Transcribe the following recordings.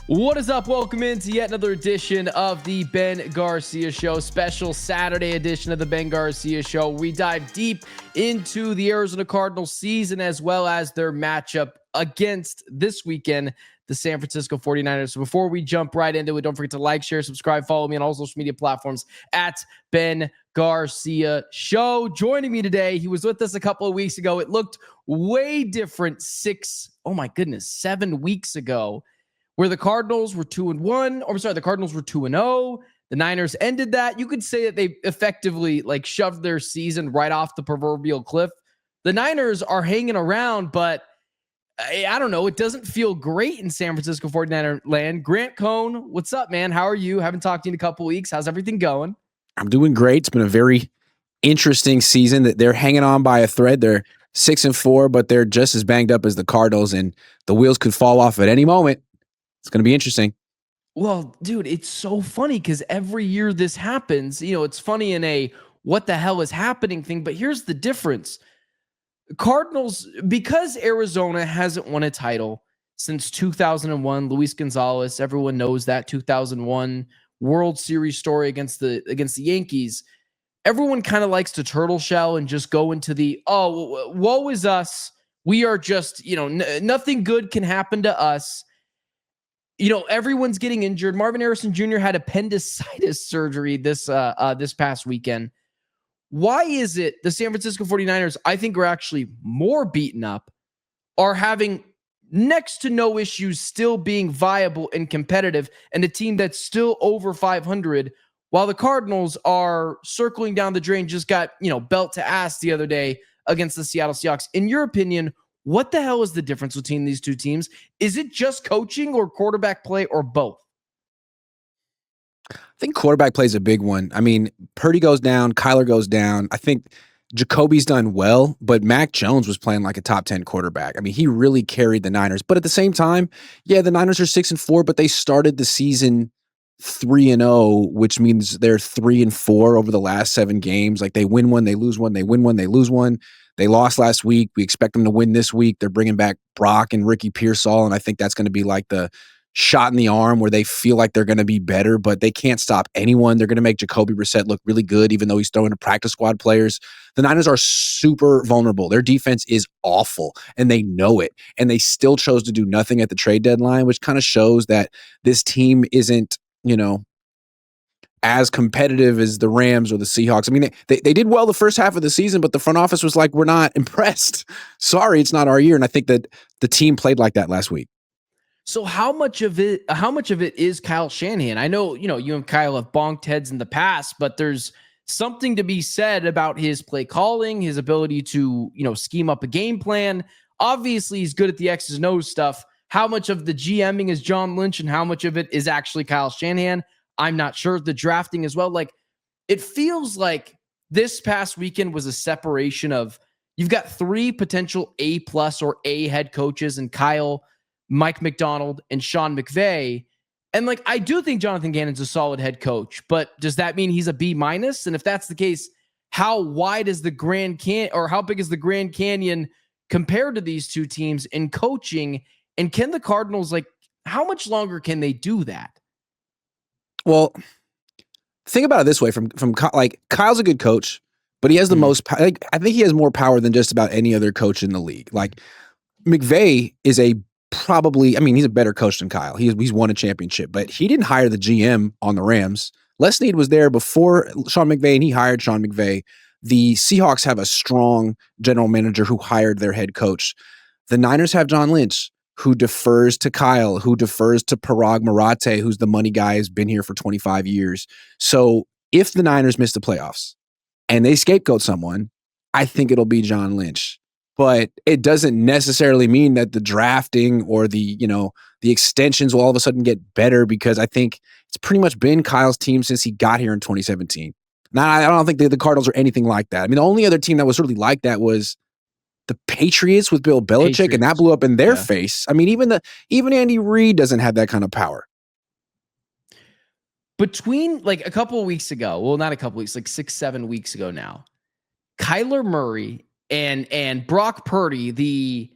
What is up? Welcome into yet another edition of the Ben Garcia Show, special Saturday edition of the Ben Garcia Show. We dive deep into the Arizona Cardinals season as well as their matchup against this weekend, the San Francisco 49ers. So before we jump right into it, don't forget to like, share, subscribe, follow me on all social media platforms at Ben Garcia Show. Joining me today, he was with us a couple of weeks ago. It looked way different 7 weeks ago, where the Cardinals were 2-1, or sorry, the Cardinals were 2-0. The Niners ended that. You could say that they effectively shoved their season right off the proverbial cliff. The Niners are hanging around, but I don't know. It doesn't feel great in San Francisco 49er land. Grant Cohn, what's up, man? How are you? Haven't talked to you in a couple weeks. How's everything going? I'm doing great. It's been a very interesting season that they're hanging on by a thread. They're 6-4, but they're just as banged up as the Cardinals, and the wheels could fall off at any moment. It's going to be interesting. Well, dude, it's so funny because every year this happens. It's funny in a what the hell is happening thing, but here's the difference. Cardinals, because Arizona hasn't won a title since 2001, Luis Gonzalez, everyone knows that 2001 World Series story against the Yankees. Everyone kind of likes to turtle shell and just go into the, oh, woe is us. We are just, nothing good can happen to us. Everyone's getting injured. Marvin Harrison Jr. had appendicitis surgery this past weekend. Why is it the San Francisco 49ers, I think, are actually more beaten up, are having next to no issues still being viable and competitive, and a team that's still over 500, while the Cardinals are circling down the drain, just got, belt to ass the other day against the Seattle Seahawks? In your opinion, what the hell is the difference between these two teams? Is it just coaching or quarterback play or both? I think quarterback play is a big one. I mean, Purdy goes down, Kyler goes down. I think Jacoby's done well, but Mac Jones was playing like a top 10 quarterback. I mean, he really carried the Niners. But at the same time, yeah, the Niners are 6-4, but they started the season 3-0, which means they're 3-4 over the last 7 games. Like, they win one, they lose one, they win one, they lose one. They lost last week. We expect them to win this week. They're bringing back Brock and Ricky Pearsall, and I think that's going to be like the shot in the arm where they feel like they're going to be better, but they can't stop anyone. They're going to make Jacoby Brissett look really good, even though he's throwing to practice squad players. The Niners are super vulnerable. Their defense is awful, and they know it, and they still chose to do nothing at the trade deadline, which kind of shows that this team isn't, as competitive as the Rams or the Seahawks. I mean, they did well the first half of the season, but the front office was like, we're not impressed. Sorry, it's not our year. And I think that the team played like that last week. So how much of it is Kyle Shanahan? I know, you and Kyle have bonked heads in the past, but there's something to be said about his play calling, his ability to, scheme up a game plan. Obviously, he's good at the X's and O's stuff. How much of the GMing is John Lynch and how much of it is actually Kyle Shanahan? I'm not sure. The drafting as well. It feels like this past weekend was a separation of, you've got 3 potential A+ or A head coaches in Kyle, Mike McDonald, and Sean McVay. And I do think Jonathan Gannon's a solid head coach, but does that mean he's a B-? And if that's the case, how wide is the Grand Canyon, or how big is the Grand Canyon compared to these two teams in coaching? And can the Cardinals, how much longer can they do that? Well, think about it this way: from Kyle's a good coach, but he has the most. I think he has more power than just about any other coach in the league. McVay is he's a better coach than Kyle. He's won a championship, but he didn't hire the GM on the Rams. Les Snead was there before Sean McVay, and he hired Sean McVay. The Seahawks have a strong general manager who hired their head coach. The Niners have John Lynch, who defers to Kyle, who defers to Parag Marathe, who's the money guy, has been here for 25 years. So if the Niners miss the playoffs and they scapegoat someone, I think it'll be John Lynch. But it doesn't necessarily mean that the drafting or the extensions will all of a sudden get better, because I think it's pretty much been Kyle's team since he got here in 2017. Now, I don't think the Cardinals are anything like that. I mean, the only other team that was really like that was the Patriots with Bill Belichick, and that blew up in their face. I mean, even Andy Reid doesn't have that kind of power. Between a couple of weeks ago, well, not a couple weeks, 6-7 weeks ago now, Kyler Murray and Brock Purdy, the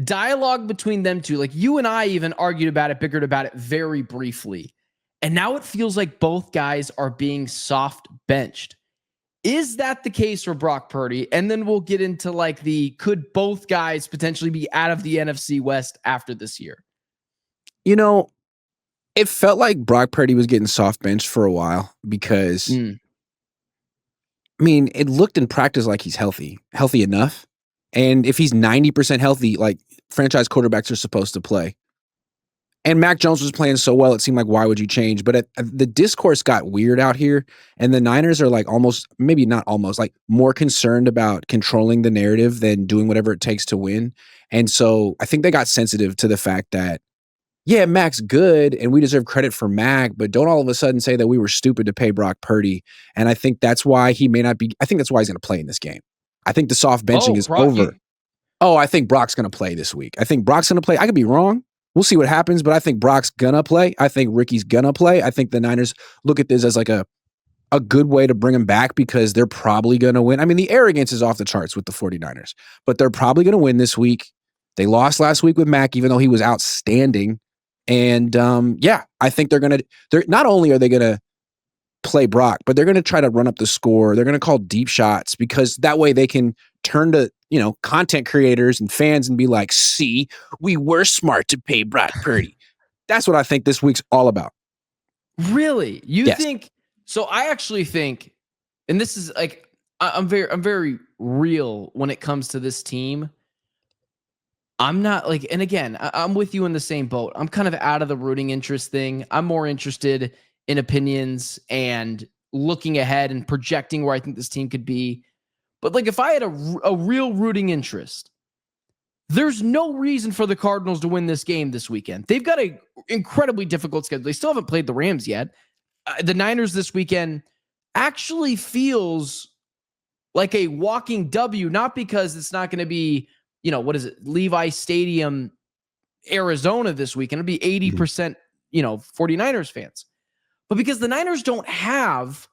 dialogue between them two, like you and I even argued about it, bickered about it very briefly. And now it feels like both guys are being soft benched. Is that the case for Brock Purdy? And then we'll get into like could both guys potentially be out of the NFC West after this year? You know, it felt like Brock Purdy was getting soft benched for a while because, I mean, it looked in practice like he's healthy enough. And if he's 90% healthy, like franchise quarterbacks are supposed to play. And Mac Jones was playing so well, it seemed like, why would you change? But the discourse got weird out here. And the Niners are like almost, maybe not almost, like more concerned about controlling the narrative than doing whatever it takes to win. And so I think they got sensitive to the fact that, yeah, Mac's good and we deserve credit for Mac, but don't all of a sudden say that we were stupid to pay Brock Purdy. And I think that's why he may not be, I think that's why he's going to play in this game. I think the soft benching is over. I think Brock's going to play this week. I think Brock's going to play. I could be wrong. We'll see what happens, but I think Brock's going to play. I think Ricky's going to play. I think the Niners look at this as like a good way to bring him back because they're probably going to win. I mean, the arrogance is off the charts with the 49ers, but they're probably going to win this week. They lost last week with Mac, even though he was outstanding. And I think they're not only are they going to play Brock, but they're going to try to run up the score. They're going to call deep shots because that way they can turn to, content creators and fans and be like, see, we were smart to pay Brock Purdy. That's what I think this week's all about. Really? You think? So I actually think, and this is like, I'm very real when it comes to this team. I'm not like, and again, I'm with you in the same boat. I'm kind of out of the rooting interest thing. I'm more interested in opinions and looking ahead and projecting where I think this team could be. But like, if I had a real rooting interest, there's no reason for the Cardinals to win this game this weekend. They've got an incredibly difficult schedule. They still haven't played the Rams yet. The Niners this weekend actually feels like a walking W, not because it's not going to be, what is it? Levi Stadium, Arizona this weekend. It'll be 80%, 49ers fans. But because the Niners don't have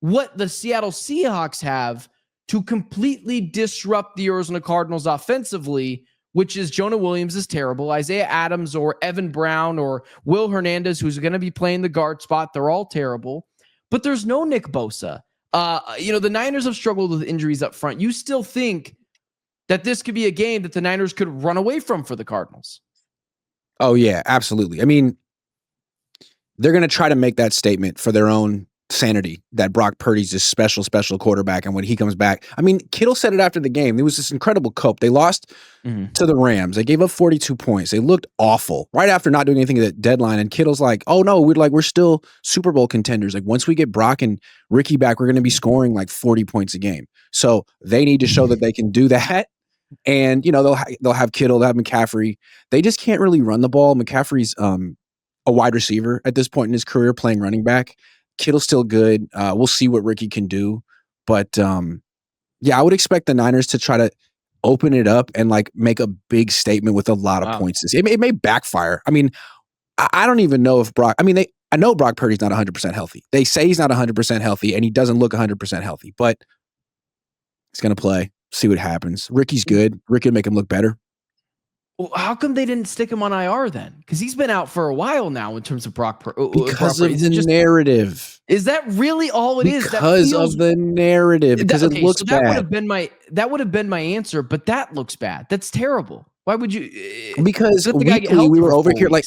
what the Seattle Seahawks have to completely disrupt the Arizona Cardinals offensively, which is Jonah Williams is terrible, Isaiah Adams or Evan Brown or Will Hernandez, who's going to be playing the guard spot. They're all terrible. But there's no Nick Bosa. The Niners have struggled with injuries up front. You still think that this could be a game that the Niners could run away from for the Cardinals? Oh, yeah, absolutely. I mean, they're going to try to make that statement for their own sanity that Brock Purdy's this special quarterback. And when he comes back, I mean, Kittle said it after the game. There was this incredible cope. They lost to the Rams. They gave up 42 points. They looked awful right after not doing anything at the deadline. And Kittle's like, oh no, we're still Super Bowl contenders. Like once we get Brock and Ricky back, we're going to be scoring like 40 points a game. So they need to show that they can do that. And, they'll have Kittle, they'll have McCaffrey. They just can't really run the ball. McCaffrey's a wide receiver at this point in his career playing running back. Kittle's still good. We'll see what Ricky can do. But, I would expect the Niners to try to open it up and like make a big statement with a lot of points. It may backfire. I mean, I don't even know if I know Brock Purdy's not 100% healthy. They say he's not 100% healthy and he doesn't look 100% healthy, but he's going to play. See what happens. Ricky's good. Ricky will make him look better. Well, how come they didn't stick him on IR then? Because he's been out for a while now in terms of Brock Purdy. Because of the narrative. Is that really all it is? Because of the narrative. Because it looks bad. That would have been my answer, but that looks bad. That's terrible. Why would you? Because we were over here like,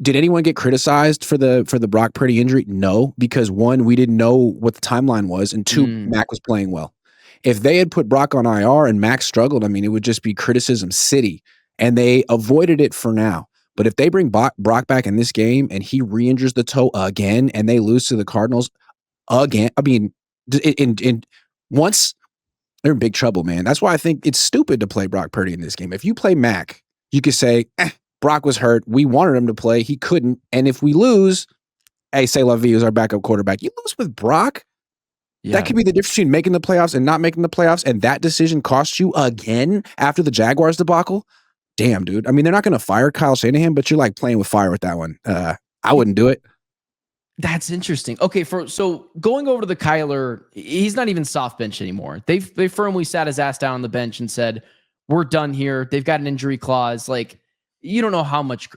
did anyone get criticized for the Brock Purdy injury? No, because one, we didn't know what the timeline was, and two, Mac was playing well. If they had put Brock on IR and Mac struggled, I mean, it would just be criticism city. And they avoided it for now. But if they bring Brock back in this game and he re-injures the toe again and they lose to the Cardinals again, I mean, once they're in big trouble, man. That's why I think it's stupid to play Brock Purdy in this game. If you play Mac, you could say, Brock was hurt. We wanted him to play. He couldn't. And if we lose, hey, say La Vie is our backup quarterback. You lose with Brock. Yeah. That could be the difference between making the playoffs and not making the playoffs. And that decision costs you again after the Jaguars debacle. Damn, dude. I mean, they're not going to fire Kyle Shanahan, but you're like playing with fire with that one. I wouldn't do it. That's interesting. Okay, so going over to the Kyler, he's not even soft bench anymore. They firmly sat his ass down on the bench and said, we're done here. They've got an injury clause. Like, you don't know how much.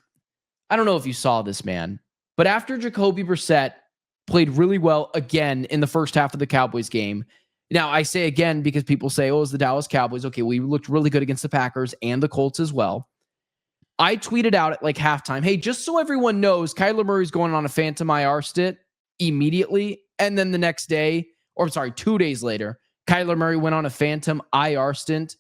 I don't know if you saw this, man, but after Jacoby Brissett played really well again in the first half of the Cowboys game. Now, I say again because people say, oh, it's the Dallas Cowboys. Okay, we looked really good against the Packers and the Colts as well. I tweeted out at like halftime, hey, just so everyone knows, Kyler Murray's going on a phantom IR stint immediately. And then the next day, or I'm sorry, 2 days later, Kyler Murray went on a phantom IR stint,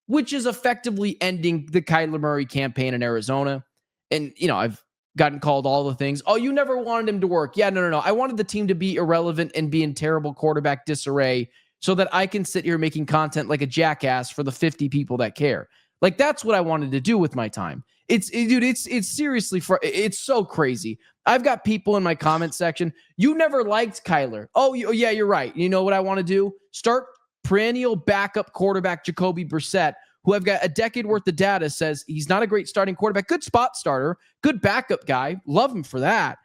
which is effectively ending the Kyler Murray campaign in Arizona. And, you know, I've gotten called all the things. Oh, you never wanted him to work. Yeah, no. I wanted the team to be irrelevant and be in terrible quarterback disarray so that I can sit here making content like a jackass for the 50 people that care. Like, that's what I wanted to do with my time. It's seriously, it's so crazy. I've got people in my comment section. You never liked Kyler. Oh, yeah, you're right. You know what I want to do? Start perennial backup quarterback Jacoby Brissett, who I've got a decade worth of data says he's not a great starting quarterback. Good spot starter, good backup guy. Love him for that.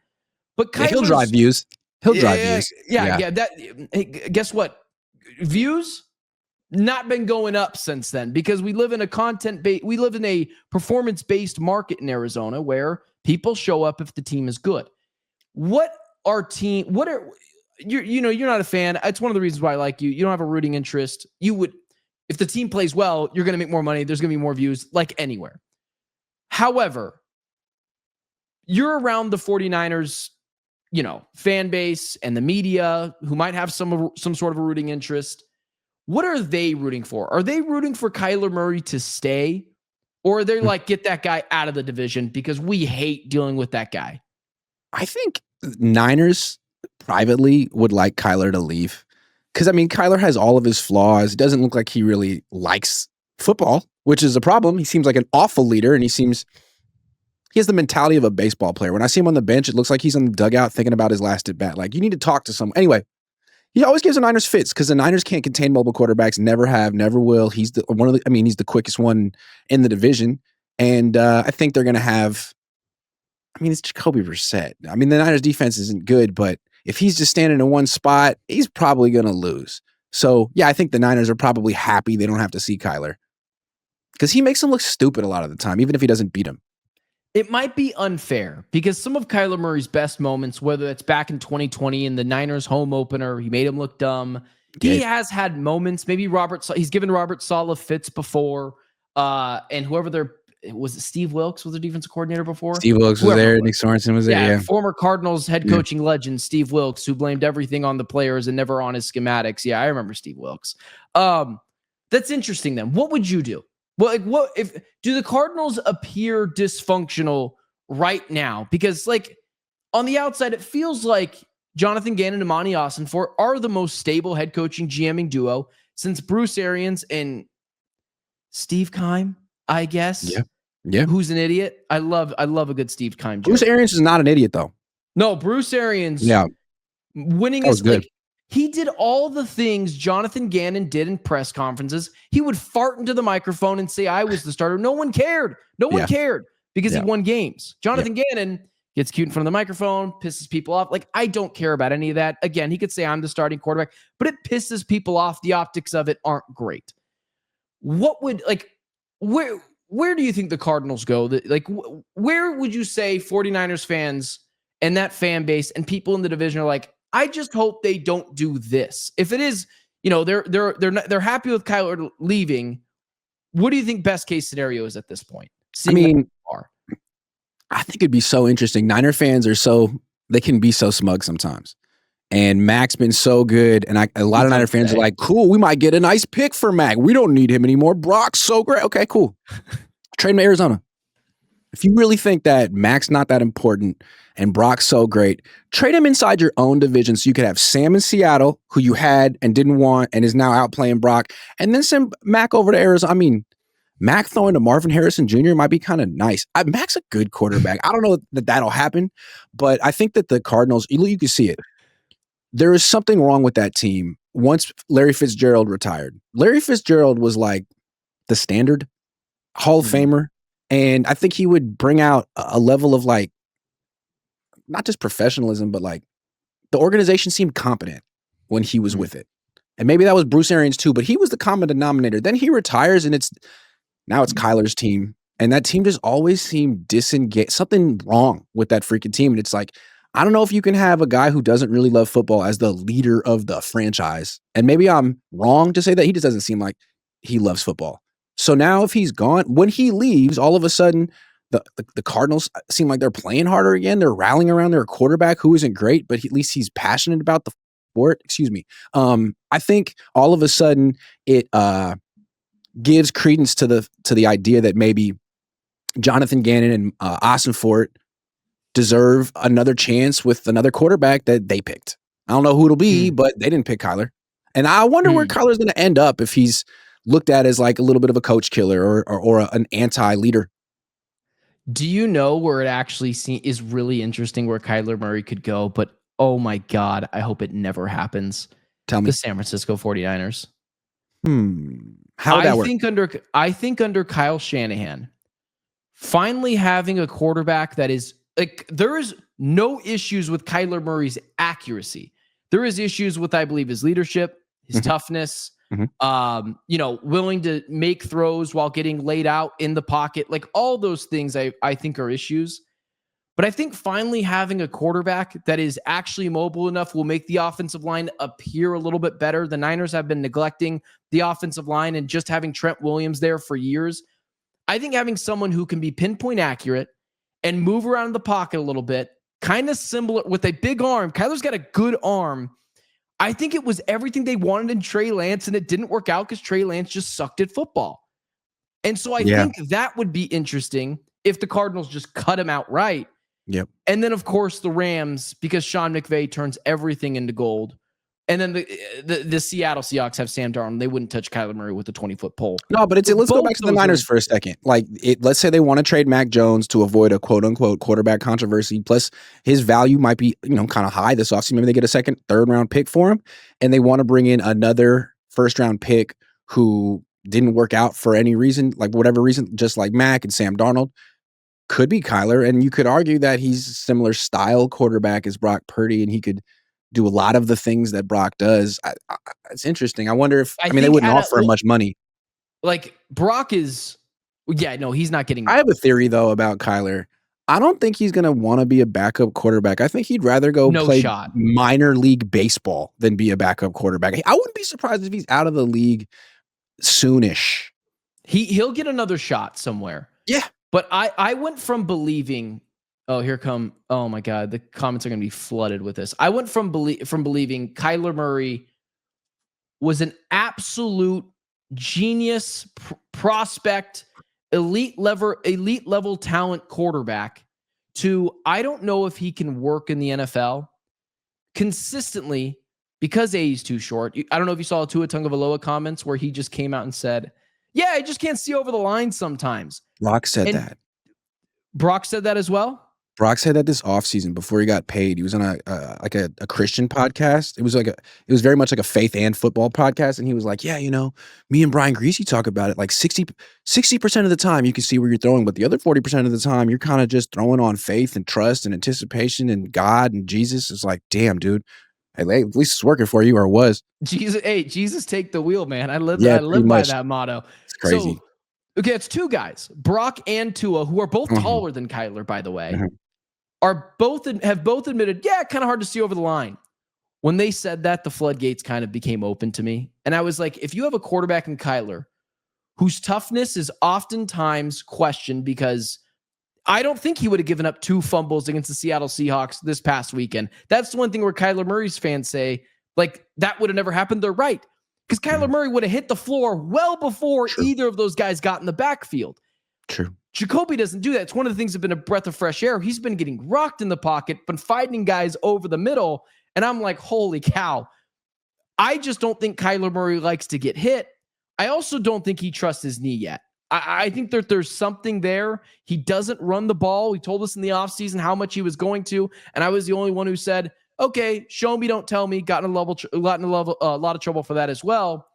But he'll drive views. He'll drive views. Yeah. Hey, guess what? Views not been going up since then because we live in a performance-based market in Arizona where people show up if the team is good. You're not a fan. It's one of the reasons why I like you. You don't have a rooting interest. If the team plays well, you're going to make more money. There's going to be more views like anywhere. However, you're around the 49ers, fan base and the media who might have some sort of a rooting interest. What are they rooting for? Are they rooting for Kyler Murray to stay? Or are they like, get that guy out of the division because we hate dealing with that guy? I think Niners privately would like Kyler to leave. Because, Kyler has all of his flaws. It doesn't look like he really likes football, which is a problem. He seems like an awful leader, and he has the mentality of a baseball player. When I see him on the bench, it looks like he's on the dugout thinking about his last at bat. Like, you need to talk to someone. Anyway, he always gives the Niners fits because the Niners can't contain mobile quarterbacks, never have, never will. He's the quickest one in the division. And I think they're going to have, it's Jacoby Brissett. The Niners defense isn't good, but if he's just standing in one spot, he's probably going to lose. So, yeah, I think the Niners are probably happy they don't have to see Kyler because he makes them look stupid a lot of the time, even if he doesn't beat them. It might be unfair because some of Kyler Murray's best moments, whether it's back in 2020 in the Niners home opener, he made him look dumb. He has had moments. Maybe he's given Robert Saleh fits before. And was it Steve Wilkes was the defensive coordinator before? Steve Wilkes was there. Nick Sorensen was there. Yeah. Former Cardinals head coaching legend, Steve Wilkes, who blamed everything on the players and never on his schematics. Yeah, I remember Steve Wilkes. That's interesting then. What would you do? Well, do the Cardinals appear dysfunctional right now? Because on the outside, it feels like Jonathan Gannon and Monty Ossenfort are the most stable head coaching GMing duo since Bruce Arians and Steve Keim, I guess. Yeah. Who's an idiot? I love a good Steve Keim joke. Bruce Arians is not an idiot though. No, Bruce Arians. Yeah. Winning is good. He did all the things Jonathan Gannon did in press conferences. He would fart into the microphone and say, I was the starter. No one cared. No one cared because he won games. Jonathan Gannon gets cute in front of the microphone, pisses people off. I don't care about any of that. Again, he could say I'm the starting quarterback, but it pisses people off. The optics of it aren't great. What would, where do you think the Cardinals go? Where would you say 49ers fans and that fan base and people in the division are like, I just hope they don't do this. If it is, they're happy with Kyler leaving. What do you think best case scenario is at this point? I think it'd be so interesting. Niner fans they can be so smug sometimes. And Mac's been so good. And a lot of Niner fans are like, cool, we might get a nice pick for Mac. We don't need him anymore. Brock's so great. Okay, cool. Trade him to Arizona. If you really think that Mac's not that important and Brock's so great, trade him inside your own division so you could have Sam in Seattle, who you had and didn't want and is now outplaying Brock, and then send Mac over to Arizona. Mac throwing to Marvin Harrison Jr. might be kind of nice. Mac's a good quarterback. I don't know that that'll happen, but I think that the Cardinals, you can see it. There is something wrong with that team once Larry Fitzgerald retired. Larry Fitzgerald was like the standard Hall of Famer. And I think he would bring out a level of not just professionalism, but the organization seemed competent when he was with it. And maybe that was Bruce Arians too, but he was the common denominator. Then he retires and Now it's Kyler's team. And that team just always seemed disengaged. Something wrong with that freaking team. And it's like, I don't know if you can have a guy who doesn't really love football as the leader of the franchise. And maybe I'm wrong to say that. He just doesn't seem like he loves football. So now if he's gone, when he leaves, all of a sudden the Cardinals seem like they're playing harder again. They're rallying around their quarterback who isn't great, but at least he's passionate about the sport. Excuse me. I think all of a sudden it gives credence to the idea that maybe Jonathan Gannon and Austin Fort deserve another chance with another quarterback that they picked. I don't know who it'll be, but they didn't pick Kyler. And I wonder where Kyler's going to end up if he's looked at as like a little bit of a coach killer or an anti-leader. Do you know where it actually is really interesting where Kyler Murray could go? But oh my God, I hope it never happens. Tell me. The San Francisco 49ers. How would that work? I think under Kyle Shanahan, finally having a quarterback that is like, there is no issues with Kyler Murray's accuracy. There is issues with, I believe, his leadership, his toughness, willing to make throws while getting laid out in the pocket. Like all those things I think are issues. But I think finally having a quarterback that is actually mobile enough will make the offensive line appear a little bit better. The Niners have been neglecting the offensive line and just having Trent Williams there for years. I think having someone who can be pinpoint accurate and move around in the pocket a little bit, kind of similar with a big arm. Kyler's got a good arm. I think it was everything they wanted in Trey Lance, and it didn't work out because Trey Lance just sucked at football. And so I think that would be interesting if the Cardinals just cut him outright. Yep. And then, of course, the Rams, because Sean McVay turns everything into gold. And then the Seattle Seahawks have Sam Darnold. They wouldn't touch Kyler Murray with a 20-foot pole. No, but let's go back to the Niners for a second. Like, let's say they want to trade Mac Jones to avoid a quote-unquote quarterback controversy. Plus, his value might be kind of high this offseason. Maybe they get a second, third-round pick for him, and they want to bring in another first-round pick who didn't work out for any reason, like whatever reason, just like Mac and Sam Darnold. Could be Kyler, and you could argue that he's a similar style quarterback as Brock Purdy, and he could do a lot of the things that Brock does. It's interesting. I wonder if they wouldn't offer him much money. Like Brock is, he's not getting. I have a theory though about Kyler. I don't think he's going to want to be a backup quarterback. I think he'd rather go play minor league baseball than be a backup quarterback. I wouldn't be surprised if he's out of the league soonish. He'll get another shot somewhere. Yeah. But I went from believing, oh my God, the comments are going to be flooded with this. I went from believing Kyler Murray was an absolute genius prospect, elite level talent quarterback to, I don't know if he can work in the NFL consistently because he's too short. I don't know if you saw Tua Tagovailoa comments where he just came out and said, yeah, I just can't see over the line sometimes. Brock said that. Brock said that as well? Brock said that this offseason before he got paid. He was on a Christian podcast. It was very much like a faith and football podcast. And he was like, yeah, me and Brian Greasy talk about it. Like 60% of the time you can see where you're throwing, but the other 40% of the time you're kind of just throwing on faith and trust and anticipation and God and Jesus. It's like, damn, dude. Hey, at least it's working for you, or it was. Jesus, take the wheel, man. I live by that motto. It's crazy. Okay, it's two guys, Brock and Tua, who are both taller than Kyler, by the way, have both admitted, kind of hard to see over the line. When they said that, the floodgates kind of became open to me. And I was like, if you have a quarterback in Kyler whose toughness is oftentimes questioned, because I don't think he would have given up 2 fumbles against the Seattle Seahawks this past weekend. That's the one thing where Kyler Murray's fans say, like, that would have never happened. They're right. Because Kyler Murray would have hit the floor well before either of those guys got in the backfield. True. Jacoby doesn't do that. It's one of the things that's been a breath of fresh air. He's been getting rocked in the pocket, been fighting guys over the middle. And I'm like, holy cow. I just don't think Kyler Murray likes to get hit. I also don't think he trusts his knee yet. I think that there's something there. He doesn't run the ball. He told us in the offseason how much he was going to. And I was the only one who said, okay, show me, don't tell me. Got in a lot of trouble for that as well.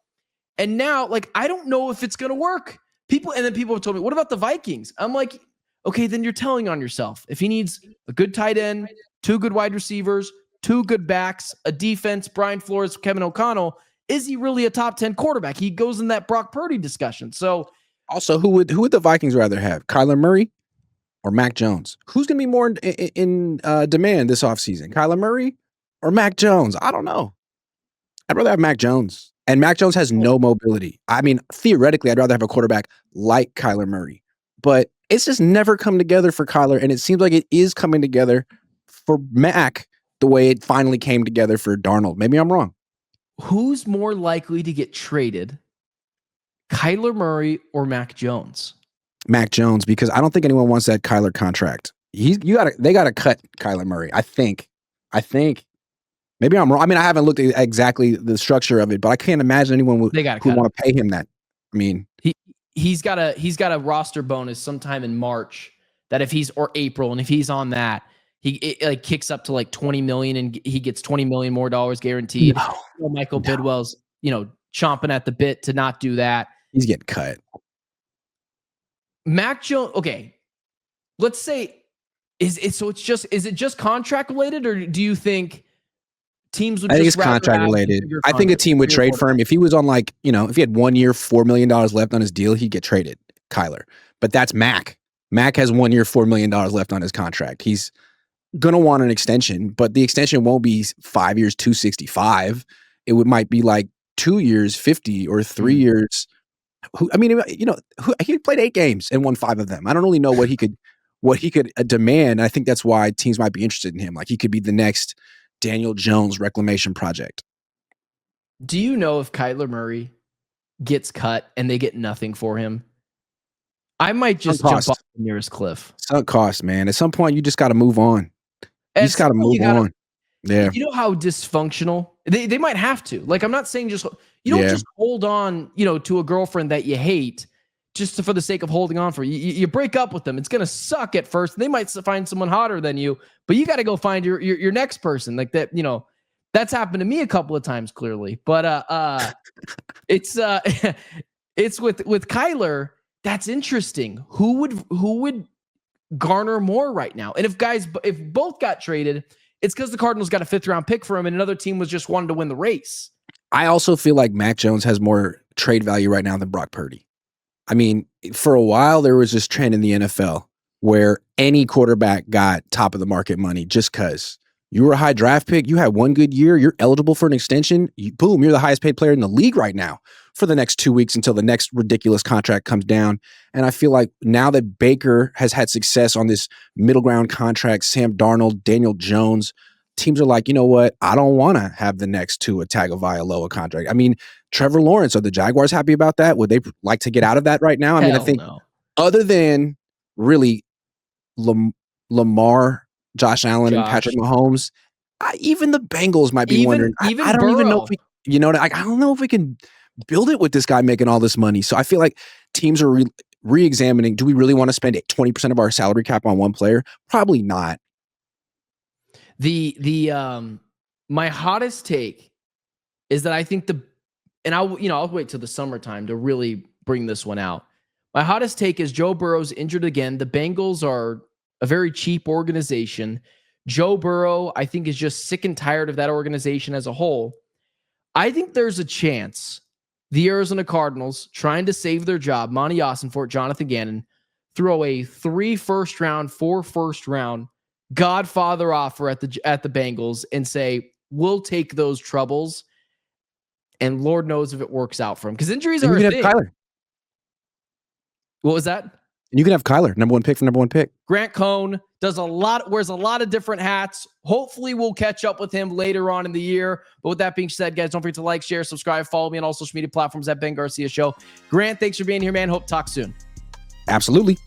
And now, like, I don't know if it's going to work. People have told me, what about the Vikings? I'm like, okay, then you're telling on yourself. If he needs a good tight end, 2 good wide receivers, 2 good backs, a defense, Brian Flores, Kevin O'Connell, is he really a top 10 quarterback? He goes in that Brock Purdy discussion. So Also, who would the Vikings rather have, Kyler Murray or Mac Jones? Who's going to be more in demand this offseason, Kyler Murray or Mac Jones? I don't know. I'd rather have Mac Jones. And Mac Jones has no mobility. I mean, theoretically, I'd rather have a quarterback like Kyler Murray. But it's just never come together for Kyler, and it seems like it is coming together for Mac the way it finally came together for Darnold. Maybe I'm wrong. Who's more likely to get traded, Kyler Murray or Mac Jones? Mac Jones, because I don't think anyone wants that Kyler contract. They gotta cut Kyler Murray. I think. Maybe I'm wrong. I mean, I haven't looked at exactly the structure of it, but I can't imagine anyone who want to pay him that. I mean, he's got a roster bonus sometime in March that or April, and if he's on that, it kicks up to like $20 million, and he gets $20 million more dollars guaranteed. Michael Bidwell's chomping at the bit to not do that. He's getting cut. Mac Jones. Okay, let's say is it just contract related, or do you think teams would? I think it's contract related. I think a team would trade for him if he was on if he had 1 year, $4 million left on his deal, he'd get traded, Kyler. But that's Mac. Mac has 1 year, $4 million left on his contract. He's gonna want an extension, but the extension won't be 5 years, 265. Might be like 2 years, 50, or 3 years. He played 8 games and won 5 of them. I don't really know what he could demand. I think that's why teams might be interested in him. Like, he could be the next Daniel Jones reclamation project. Do you know if Kyler Murray gets cut and they get nothing for him? I might just jump off the nearest cliff. Sunk cost, man. At some point, you just got to move on. You just got to move on. Yeah. You know how dysfunctional they might have to. Like, I'm not saying just just hold on, to a girlfriend that you hate just for the sake of holding on for you break up with them. It's gonna suck at first. They might find someone hotter than you, but you got to go find your next person. Like that. That's happened to me a couple of times, clearly. But it's it's with Kyler. That's interesting. Who would garner more right now? And if both got traded, it's because the Cardinals got a 5th round pick for him, and another team was just wanting to win the race. I also feel like Mac Jones has more trade value right now than Brock Purdy. I mean, for a while, there was this trend in the NFL where any quarterback got top of the market money just because you were a high draft pick, you had one good year, you're eligible for an extension, boom, you're the highest paid player in the league right now for the next 2 weeks until the next ridiculous contract comes down. And I feel like now that Baker has had success on this middle ground contract, Sam Darnold, Daniel Jones, teams are like, you know what? I don't want to have the next Tua Tagovailoa contract. I mean, Trevor Lawrence, are the Jaguars happy about that? Would they like to get out of that right now? I mean, I think other than really Lamar, Josh Allen, and Patrick Mahomes, even the Bengals might be wondering. I don't even know if we, I don't know if we can build it with this guy making all this money. So I feel like teams are re-examining. Do we really want to spend 20% of our salary cap on one player? Probably not. My hottest take is that I think I'll wait till the summertime to really bring this one out. My hottest take is Joe Burrow's injured again. The Bengals are a very cheap organization. Joe Burrow, I think, is just sick and tired of that organization as a whole. I think there's a chance the Arizona Cardinals, trying to save their job, Monty Ossenfort, Jonathan Gannon, throw a 3 first-round, 4 first-round Godfather offer at the Bengals and say, we'll take those troubles, and Lord knows if it works out for him, because injuries are a thing. Kyler. What was that? And you can have Kyler, number 1 pick for number 1 pick. Grant Cohn wears a lot of different hats. Hopefully we'll catch up with him later on in the year. But with that being said, guys, don't forget to like, share, subscribe, follow me on all social media platforms at Ben Garcia Show. Grant, thanks for being here, man. Hope to talk soon. Absolutely.